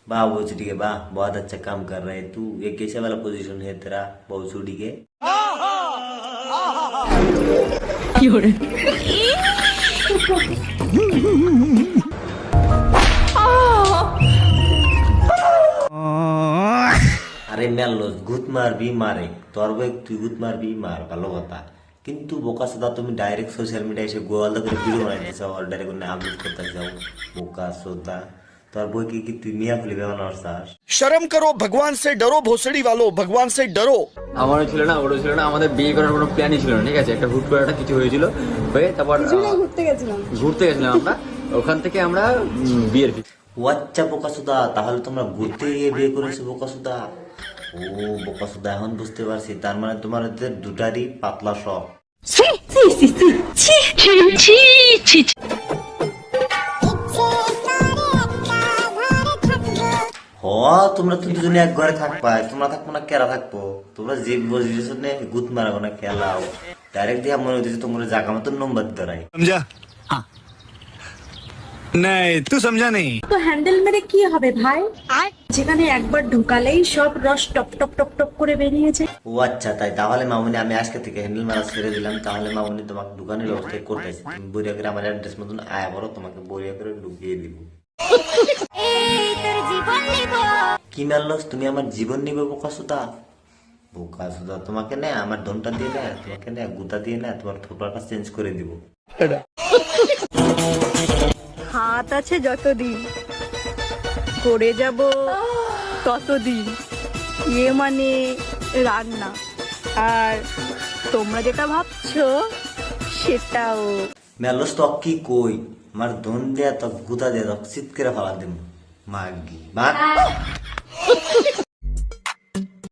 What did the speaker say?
वाह वो चुटी के वाह, बहुत अच्छा काम कर रहे है तू। ये कैसे वाला पोजीशन है तेरा बहु चुटी के? আরে মেলস গুত মারবি মারে তোর বই, তুই গুত মারবি মার, ভালো কথা। কিন্তু বোকা সোদা তুমি ডাইরেক্ট সোশ্যাল মিডিয়া এসে গোয়াল করে ভিডিও বানাইতে চাও, আর ডাইরেক্ট আপলোড করতে চাও। বোকা সোদা তোর বই কি তুই মিয়া খুলে বানানোর চাস? शर्म करो, भगवान से डरो, भोसड़ी वालों, भगवान से डरो। আমারও ছিল না, ওরও ছিল না, আমাদের বিয়ে করার কোনো প্ল্যানই ছিল না। ঠিক আছে, একটা হুট করে একটা কিছু হয়েছিল, হয়ে তারপর ঘুরতে গেছিলাম আমরা। ওখান থেকে আমরা বিয়ের ও আচ্ছা বোকা সোদা, তাহলে তোমরা ঘুরতে গিয়ে বিয়ে করেছো বোকা সোদা? ও বোকা সোদা, এখন বুঝতে পারছি। তার মানে তোমাদের দুটারই পাতলা শখ। তোমরা তো দুজনে এক ঘরে থাকবা, তোমরা থাকবো না কেরা থাকবো? তোমরা যে বসে গুত মারাবো না খেলাও, ডাইরেক্ট দিয়ে মনে হচ্ছে তোমরা জায়গা মতো নম্বর ধরাই। समझा? नहीं तू समझा नहीं। তো হ্যান্ডেল মেরে কি হবে ভাই, যেখানে একবার ঢুকালেই সব রস টপ টপ টপ টপ করে বেরিয়ে যায়। ও আচ্ছা তাই, তাহলে মামুনি আমি আজকে থেকে হ্যান্ডেল মারা ছেড়ে দিলাম। তাহলে মামুনি তোমাকে দোকানের ব্যবস্থা করতেছি, তুমি বরিয়া করে আমার অ্যাড্রেস মতন আয়া বলো, তোমাকে বরিয়া করে ঢুকিয়ে দিব। কি মারলস তুমি? আমার জীবন নিবে বোকা সুদা? বোকা সুদা তোমাকে না আমার ধনটা দিয়ে না, তোমাকে না গুতা দিয়ে না, তোমার থোপাটা চেঞ্জ করে দিব। হাত আছে যতদিন, করে যাব ততদিন। ইয়ে মানে রান্না, আর তোমরা যেটা ভাবছো সেটাও। মেলস তো কি কই, আমার ধন দেয়া তো গুতা দেয়া তো চিৎ করে ফেলা দিব। মাগি মা